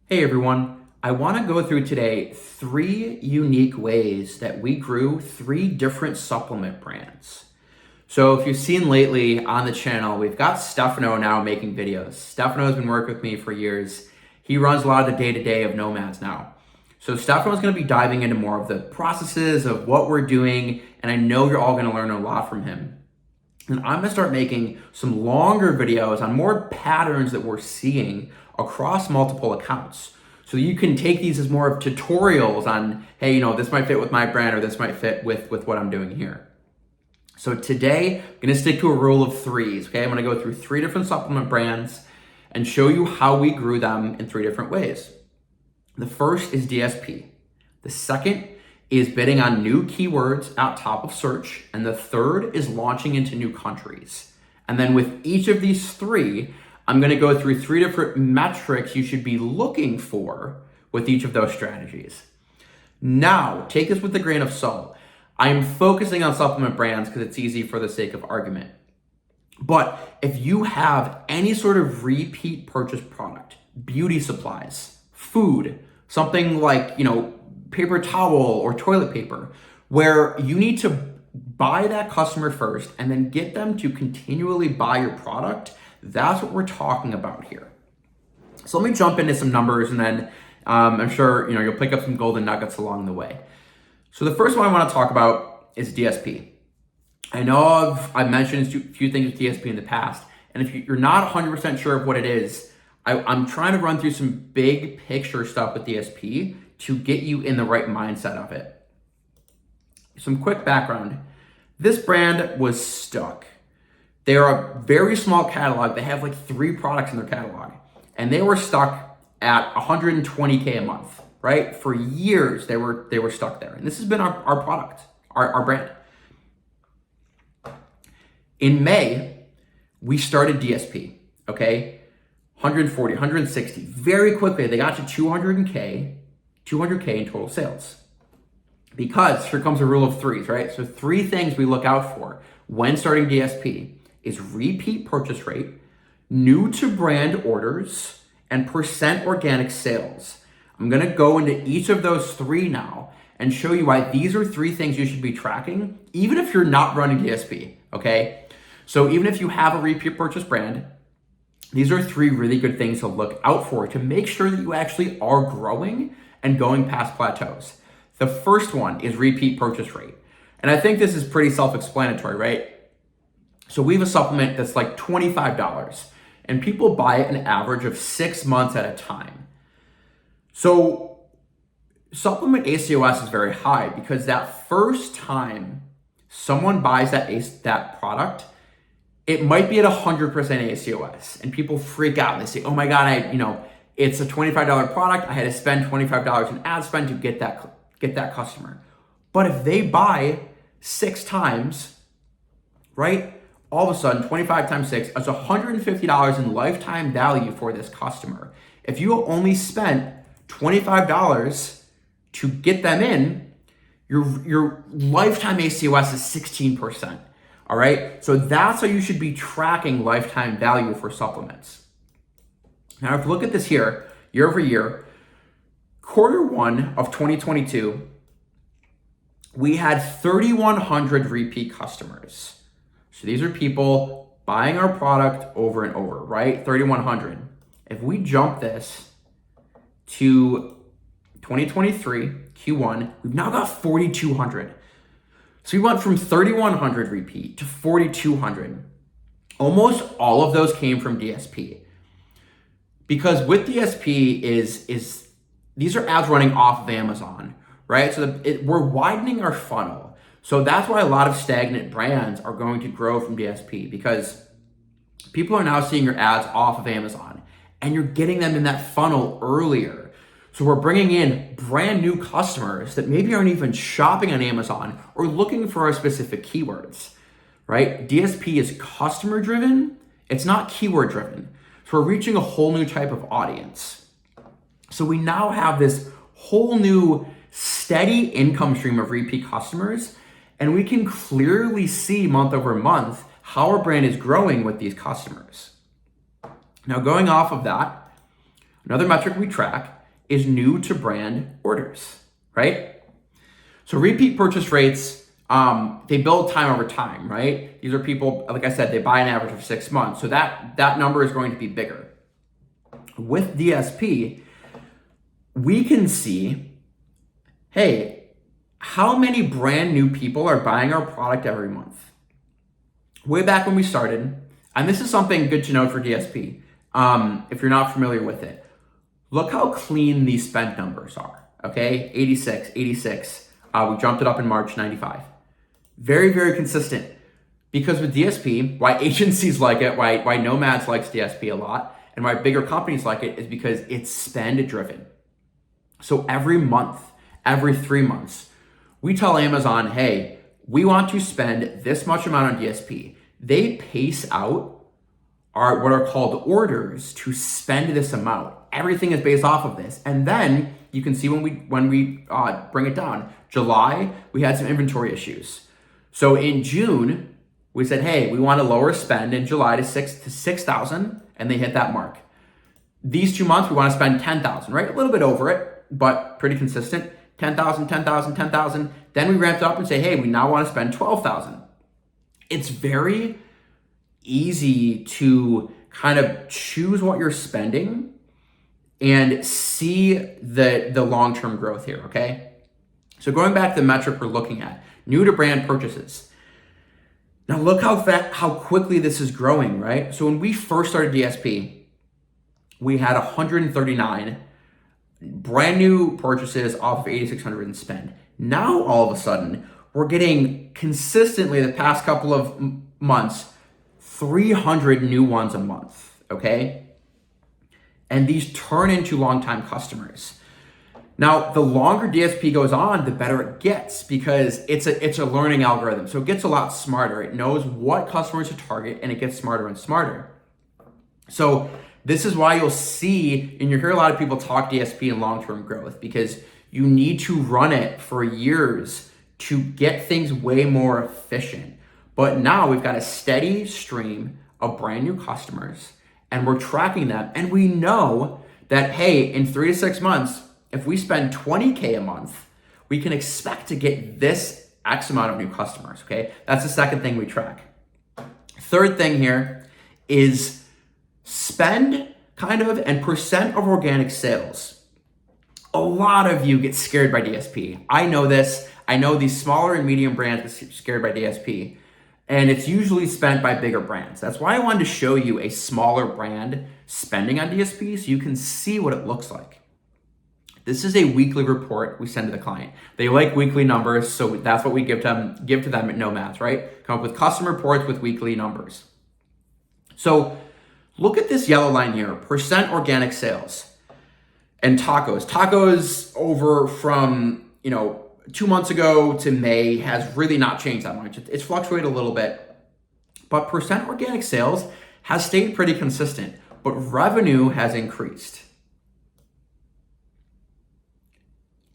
Hey everyone, I want to go through today 3 unique ways that we grew 3 different supplement brands. So if you've seen lately on the channel, we've got Stefano now making videos. Stefano's been working with me for years. He runs a lot of the day-to-day of Nomads now. So Stefano's going to be diving into more of the processes of what we're doing, and I know you're all going to learn a lot from him. And I'm gonna start making some longer videos on more patterns that we're seeing across multiple accounts. So you can take these as more of tutorials on, hey, this might fit with my brand or this might fit with what I'm doing here. So today, I'm gonna stick to a rule of threes, okay? I'm gonna go through 3 different supplement brands and show you how we grew them in 3 different ways. The first is DSP. The second is bidding on new keywords at top of search. And the third is launching into new countries. And then with each of these 3, I'm gonna go through 3 different metrics you should be looking for with each of those strategies. Now, take this with a grain of salt. I'm focusing on supplement brands because it's easy for the sake of argument. But if you have any sort of repeat purchase product, beauty supplies, food, something like, paper towel or toilet paper, where you need to buy that customer first and then get them to continually buy your product, that's what we're talking about here. So let me jump into some numbers and then I'm sure you'll pick up some golden nuggets along the way. So the first one I want to talk about is DSP. I know I've mentioned a few things with DSP in the past, and if you're not 100% sure of what it is, I'm trying to run through some big picture stuff with DSP to get you in the right mindset of it. Some quick background. This brand was stuck. They are a very small catalog. They have like 3 products in their catalog, and they were stuck at $120K a month, right? For years, they were stuck there. And this has been our product, our brand. In May, we started DSP, okay? 140, 160. Very quickly, they got to 200K in total sales. Because here comes a rule of threes, right? So 3 things we look out for when starting DSP is repeat purchase rate, new to brand orders, and percent organic sales. I'm gonna go into each of those 3 now and show you why these are 3 things you should be tracking, even if you're not running DSP, okay? So even if you have a repeat purchase brand, these are 3 really good things to look out for to make sure that you actually are growing and going past plateaus. The first one is repeat purchase rate. And I think this is pretty self-explanatory, right? So we have a supplement that's like $25 and people buy it an average of 6 months at a time. So supplement ACOS is very high because that first time someone buys that product, it might be at 100% ACOS and people freak out and they say, oh my God, it's a $25 product. I had to spend $25 in ad spend to get that customer. But if they buy 6 times, right? All of a sudden, 25 times 6, that's $150 in lifetime value for this customer. If you only spent $25 to get them in, your lifetime ACOS is 16%. All right? So that's how you should be tracking lifetime value for supplements. Now, if you look at this here, year over year, Q1 of 2022, we had 3,100 repeat customers. So these are people buying our product over and over, right? 3,100. If we jump this to 2023, Q1, we've now got 4,200. So we went from 3,100 repeat to 4,200. Almost all of those came from DSP. Because with DSP is these are ads running off of Amazon, right? So we're widening our funnel. So that's why a lot of stagnant brands are going to grow from DSP, because people are now seeing your ads off of Amazon and you're getting them in that funnel earlier. So we're bringing in brand new customers that maybe aren't even shopping on Amazon or looking for our specific keywords, right? DSP is customer driven. It's not keyword driven. So we're reaching a whole new type of audience. So we now have this whole new steady income stream of repeat customers, and we can clearly see month over month how our brand is growing with these customers. Now, going off of that, Another metric we track is new to brand orders, right? So repeat purchase rates, they build time over time, right? These are people, like I said, they buy an average of 6 months. So that number is going to be bigger. With DSP, we can see, hey, how many brand new people are buying our product every month? Way back when we started, and this is something good to know for DSP, if you're not familiar with it, look how clean these spend numbers are, okay? 86, 86. We jumped it up in March, 95. Very, very consistent. Because with DSP, why agencies like it, why Nomads likes DSP a lot, and why bigger companies like it is because it's spend driven. So every month, every 3 months, we tell Amazon, hey, we want to spend this much amount on DSP. They pace out what are called orders to spend this amount. Everything is based off of this. And then you can see when we bring it down. July, we had some inventory issues. So in June, we said, hey, we want to lower spend in July to 6,000, and they hit that mark. These 2 months, we want to spend 10,000, right? A little bit over it, but pretty consistent. 10,000, 10,000, 10,000. Then we ramped up and say, hey, we now want to spend 12,000. It's very easy to kind of choose what you're spending and see the long-term growth here, okay? So going back to the metric we're looking at, new to brand purchases. Now look how quickly this is growing, right? So when we first started DSP, we had 139 brand new purchases off of 8,600 in spend. Now all of a sudden, we're getting consistently the past couple of months, 300 new ones a month, okay? And these turn into longtime customers. Now, the longer DSP goes on, the better it gets because it's a learning algorithm. So it gets a lot smarter. It knows what customers to target and it gets smarter and smarter. So this is why you'll see, and you hear a lot of people talk DSP and long-term growth because you need to run it for years to get things way more efficient. But now we've got a steady stream of brand new customers and we're tracking them. And we know that, hey, in 3 to 6 months, if we spend 20K a month, we can expect to get this X amount of new customers, okay? That's the second thing we track. Third thing here is spend kind of and percent of organic sales. A lot of you get scared by DSP. I know this. I know these smaller and medium brands get scared by DSP, and it's usually spent by bigger brands. That's why I wanted to show you a smaller brand spending on DSP so you can see what it looks like. This is a weekly report we send to the client. They like weekly numbers, so that's what we give to them at Nomads, right? Come up with custom reports with weekly numbers. So look at this yellow line here, percent organic sales. And tacos. Tacos over from, 2 months ago to May has really not changed that much. It's fluctuated a little bit, but percent organic sales has stayed pretty consistent, but revenue has increased.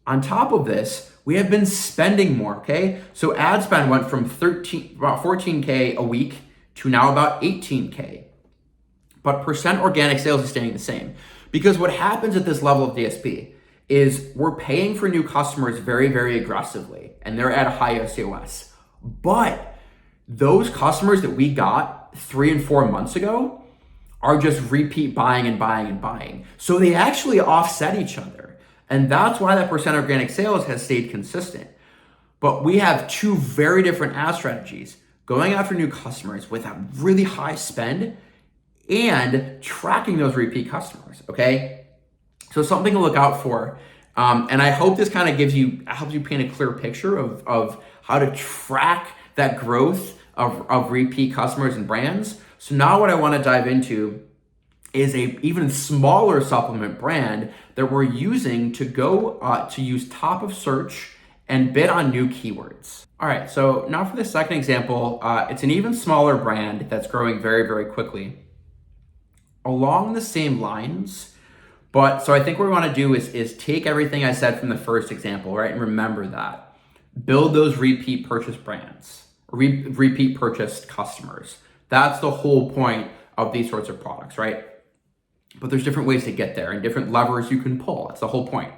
On top of this, we have been spending more, okay? So ad spend went from about 14K a week to now about 18K. But percent organic sales is staying the same. Because what happens at this level of DSP is we're paying for new customers very, very aggressively, and they're at a high SEOS. But those customers that we got 3 and 4 months ago are just repeat buying and buying and buying. So they actually offset each other. And that's why that percent organic sales has stayed consistent. But we have 2 very different ad strategies, going after new customers with a really high spend and tracking those repeat customers, okay? So something to look out for. And I hope this kind of helps you paint a clear picture of how to track that growth of repeat customers and brands. So now what I want to dive into is a even smaller supplement brand that we're using to go to use top of search and bid on new keywords. All right, so now for the second example, it's an even smaller brand that's growing very, very quickly. Along the same lines, but so I think what we want to do is take everything I said from the first example, right, and remember that. Build those repeat purchase brands, repeat purchased customers. That's the whole point of these sorts of products, right? but there's different ways to get there and different levers you can pull. That's the whole point.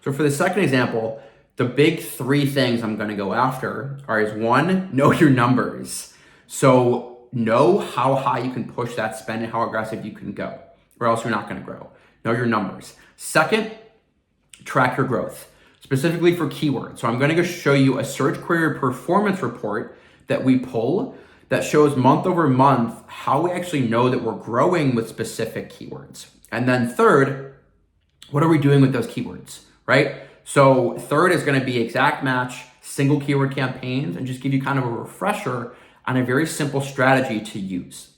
So for the second example, the big three things I'm going to go after is one, know your numbers. So know how high you can push that spend and how aggressive you can go, or else you're not going to grow. Know your numbers. Second, track your growth, specifically for keywords. So I'm going to go show you a search query performance report that we pull that shows month over month how we actually know that we're growing with specific keywords. And then third, what are we doing with those keywords, right? So third is going to be exact match, single keyword campaigns, and just give you kind of a refresher on a very simple strategy to use.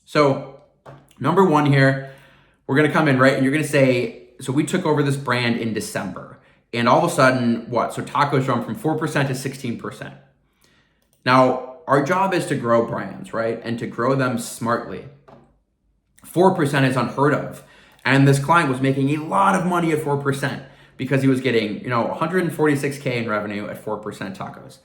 So number one here, we're going to come in, right? And you're going to say, so we took over this brand in December, and all of a sudden, what? So tacos jumped from 4% to 16%. Now, our job is to grow brands, right? And to grow them smartly. 4% is unheard of. And this client was making a lot of money at 4% because he was getting, 146K in revenue at 4% tacos.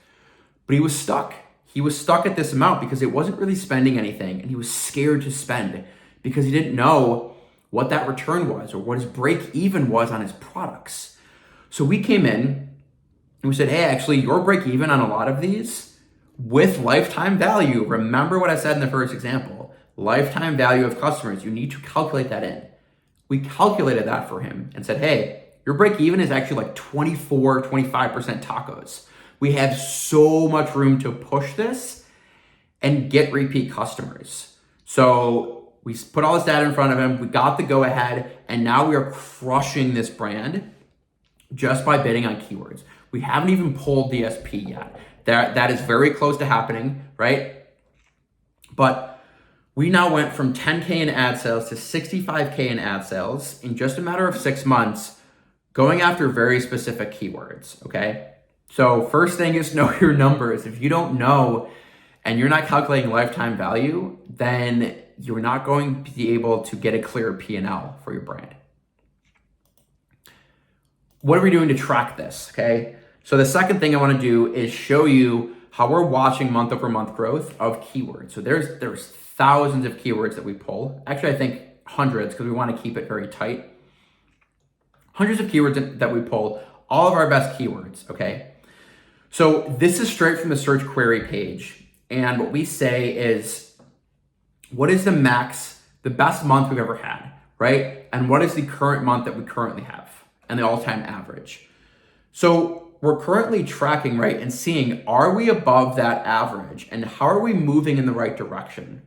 But he was stuck. He was stuck at this amount because it wasn't really spending anything, and he was scared to spend because he didn't know what that return was or what his break even was on his products. So we came in and we said, hey, actually your break even on a lot of these with lifetime value. Remember what I said in the first example, lifetime value of customers. You need to calculate that in. We calculated that for him and said, hey, your break even is actually like 24, 25% tacos. We have so much room to push this and get repeat customers. So we put all this data in front of him. We got the go ahead, and now we are crushing this brand just by bidding on keywords. We haven't even pulled DSP yet. That is very close to happening, right? But we now went from 10K in ad sales to 65K in ad sales in just a matter of 6 months, going after very specific keywords, okay? So first thing is know your numbers. If you don't know and you're not calculating lifetime value, then you're not going to be able to get a clear P&L for your brand. What are we doing to track this, okay? So the second thing I want to do is show you how we're watching month over month growth of keywords. So there's thousands of keywords that we pull. Actually, I think hundreds because we want to keep it very tight. Hundreds of keywords that we pull, all of our best keywords, okay? So this is straight from the search query page. And what we say is, what is the best month we've ever had, right? And what is the current month that we currently have and the all-time average? So we're currently tracking, right, and seeing, are we above that average? And how are we moving in the right direction,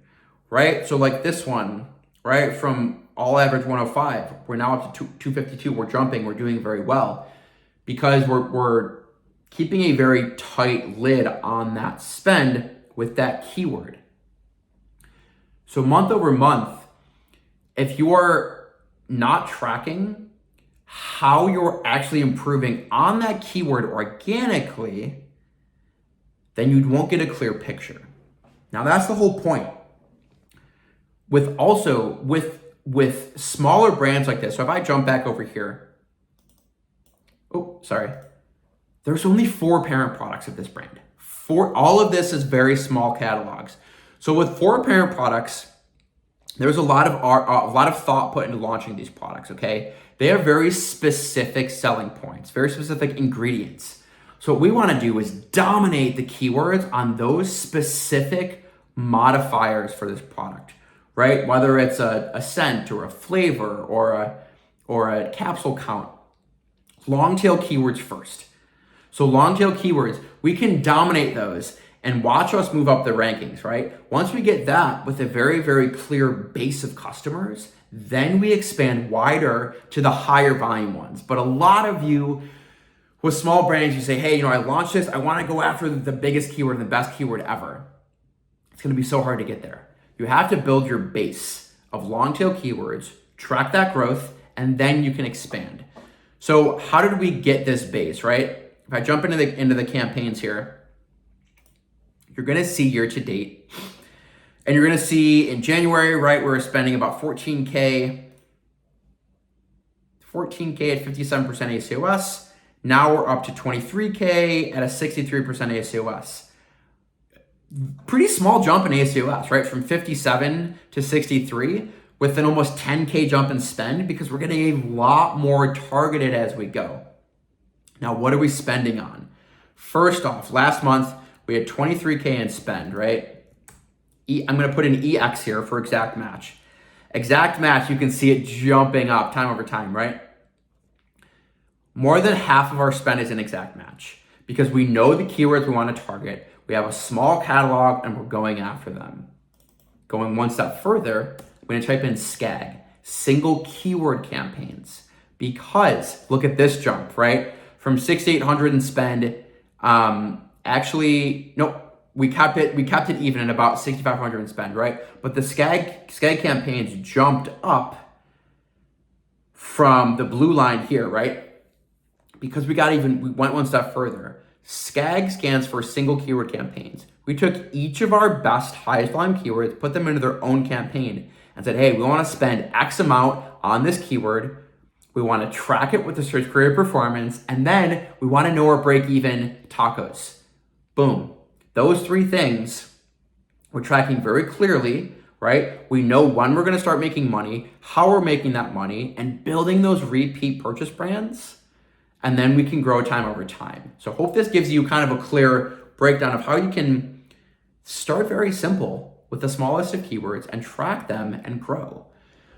right? So like this one, right, from all average 105, we're now up to 252. We're jumping, we're doing very well because we're keeping a very tight lid on that spend with that keyword. So month over month, if you are not tracking how you're actually improving on that keyword organically, then you won't get a clear picture. Now that's the whole point. With smaller brands like this, so if I jump back over here, there's only 4 parent products of this brand. All of this is very small catalogs. So with 4 parent products, there's a lot of thought put into launching these products, okay? They have very specific selling points, very specific ingredients. So what we want to do is dominate the keywords on those specific modifiers for this product, right? Whether it's a scent or a flavor or a capsule count. Long tail keywords first. So long tail keywords, we can dominate those and watch us move up the rankings, right? Once we get that with a very, very clear base of customers, then we expand wider to the higher volume ones. But a lot of you with small brands, you say, hey, I launched this. I want to go after the biggest keyword and the best keyword ever. It's going to be so hard to get there. You have to build your base of long tail keywords, track that growth, and then you can expand. So how did we get this base, right? If I jump into the campaigns here, you're going to see year to date. And you're going to see in January, right, we're spending about 14K at 57% ACOS. Now we're up to 23K at a 63% ACOS. Pretty small jump in ACOS, right? From 57 to 63, with an almost 10K jump in spend because we're getting a lot more targeted as we go. Now, what are we spending on? First off, last month, we had 23K in spend, right? I'm gonna put an EX here for exact match. Exact match, you can see it jumping up time over time, right? More than half of our spend is in exact match because we know the keywords we want to target. We have a small catalog and we're going after them. Going one step further, I'm gonna type in SKAG, single keyword campaigns, because look at this jump, right? From 6,800 in spend, we kept it even at about 6,500 in spend, right? But the SKAG campaigns jumped up from the blue line here, right? Because we went one step further. SKAG stands for single keyword campaigns. We took each of our best, highest volume keywords, put them into their own campaign, and said, hey, we want to spend X amount on this keyword. We want to track it with the search query performance, and then we want to know our break-even tacos. Boom. Those three things we're tracking very clearly, right? We know when we're going to start making money, how we're making that money, and building those repeat purchase brands, and then we can grow time over time. So hope this gives you kind of a clear breakdown of how you can start very simple with the smallest of keywords and track them and grow.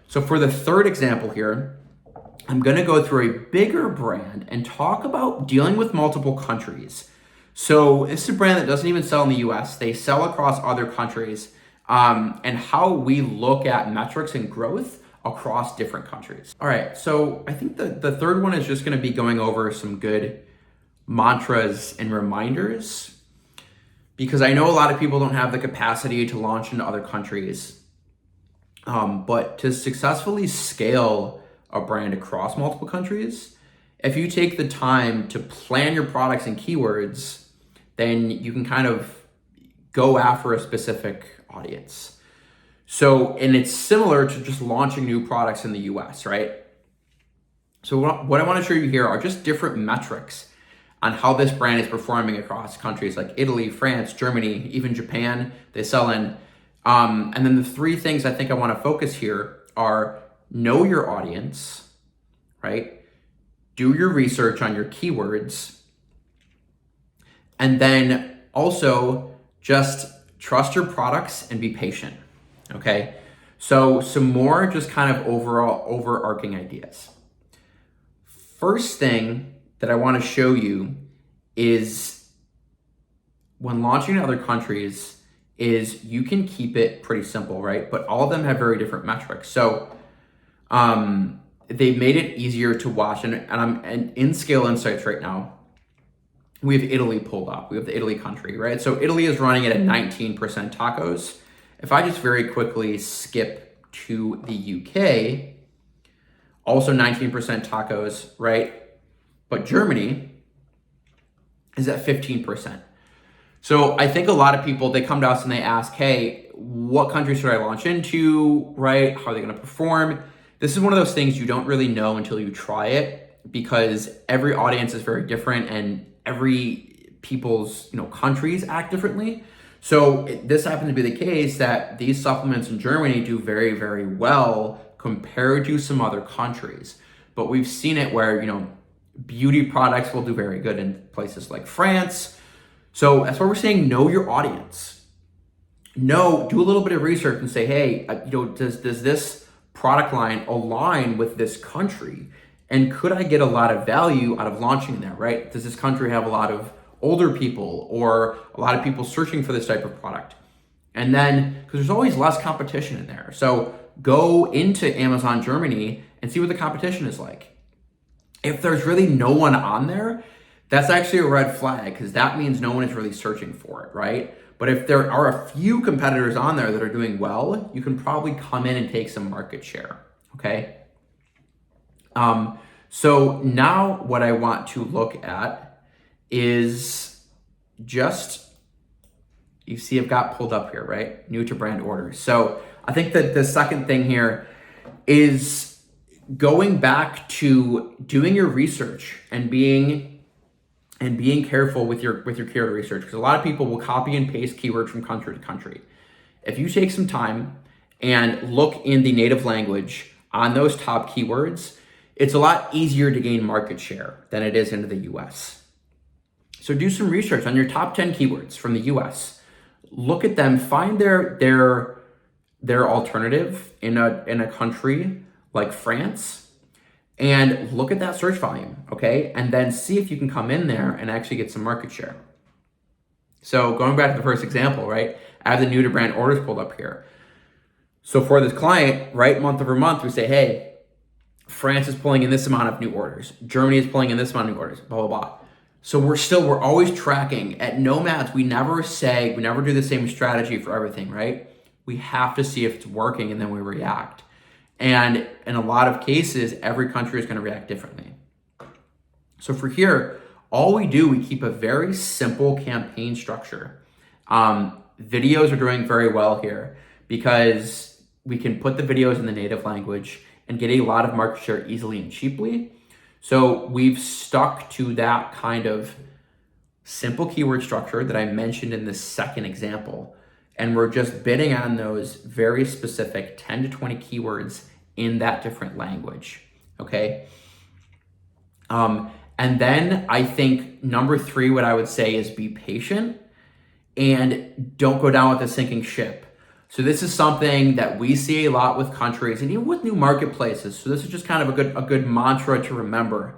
So for the third example here, I'm going to go through a bigger brand and talk about dealing with multiple countries. So this is a brand that doesn't even sell in the US. They sell across other countries, and how we look at metrics and growth across different countries. All right, so I think the third one is just going to be going over some good mantras and reminders, because I know a lot of people don't have the capacity to launch into other countries, but to successfully scale a brand across multiple countries, if you take the time to plan your products and keywords, then you can kind of go after a specific audience. So, and it's similar to just launching new products in the US, right? So what I want to show you here are just different metrics on how this brand is performing across countries like Italy, France, Germany, even Japan, they sell in. And then the three things I think I want to focus here are know your audience, right? Do your research on your keywords. And then also just trust your products and be patient, okay? So some more just kind of overarching ideas. First thing that I want to show you is when launching in other countries is you can keep it pretty simple, right? But all of them have very different metrics. So they've made it easier to watch, and I'm in Scale Insights right now. We have Italy pulled up. We have the Italy country, right? So Italy is running at a 19% tacos. If I just very quickly skip to the UK, also 19% tacos, right? But Germany is at 15%. So I think a lot of people, they come to us and they ask, hey, what country should I launch into, right? How are they going to perform? This is one of those things you don't really know until you try it, because every audience is very different and every people's countries act differently. So this happens to be the case that these supplements in Germany do very, very well compared to some other countries. But we've seen it where, beauty products will do very good in places like France. So that's why we're saying know your audience. Do a little bit of research and say, hey, does this product line align with this country? And could I get a lot of value out of launching there, right? Does this country have a lot of older people or a lot of people searching for this type of product? And then, because there's always less competition in there. So go into Amazon Germany and see what the competition is like. If there's really no one on there, that's actually a red flag, because that means no one is really searching for it, right? But if there are a few competitors on there that are doing well, you can probably come in and take some market share, okay? So now what I want to look at is just, you see I've got pulled up here, right? New to brand orders. So I think that the second thing here is going back to doing your research and being careful with your keyword research, because a lot of people will copy and paste keywords from country to country. If you take some time and look in the native language on those top keywords, it's a lot easier to gain market share than it is into the US. So do some research on your top 10 keywords from the US. Look at them, find their alternative in a country like France, and look at that search volume, okay? And then see if you can come in there and actually get some market share. So going back to the first example, right? I have the new to brand orders pulled up here. So for this client, right, month over month, we say, hey, France is pulling in this amount of new orders. Germany is pulling in this amount of new orders, blah, blah, blah. So we're always tracking. At Nomads, we never do the same strategy for everything, right? We have to see if it's working and then we react. And in a lot of cases, every country is going to react differently. So for here, all we keep a very simple campaign structure. Videos are doing very well here because we can put the videos in the native language and get a lot of market share easily and cheaply. So we've stuck to that kind of simple keyword structure that I mentioned in the second example. And we're just bidding on those very specific 10 to 20 keywords in that different language, okay? And then I think number 3, what I would say is be patient and don't go down with a sinking ship. So this is something that we see a lot with countries and even with new marketplaces. So this is just kind of a good mantra to remember.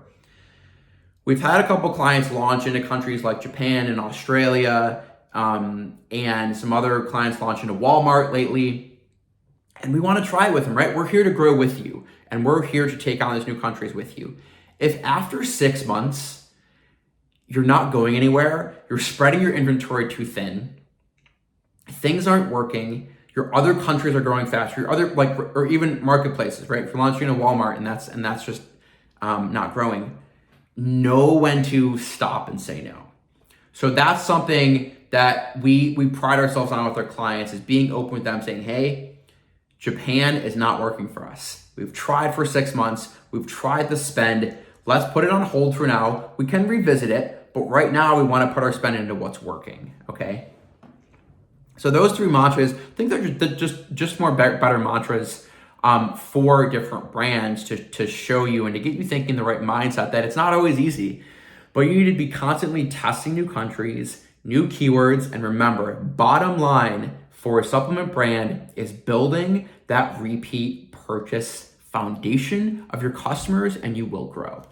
We've had a couple clients launch into countries like Japan and Australia, and some other clients launch into Walmart lately. And we want to try it with them, right? We're here to grow with you, and we're here to take on these new countries with you. If after 6 months, you're not going anywhere, you're spreading your inventory too thin, things aren't working, your other countries are growing faster, your other, or even marketplaces, right? If you're launching a Walmart and that's just not growing, know when to stop and say no. So that's something that we pride ourselves on with our clients, is being open with them, saying, hey, Japan is not working for us. We've tried for 6 months. We've tried the spend. Let's put it on hold for now. We can revisit it, but right now we want to put our spend into what's working, okay? So those 3 mantras, I think they're just more better mantras for different brands to show you and to get you thinking the right mindset that it's not always easy, but you need to be constantly testing new countries, new keywords, and remember, bottom line for a supplement brand is building that repeat purchase foundation of your customers, and you will grow.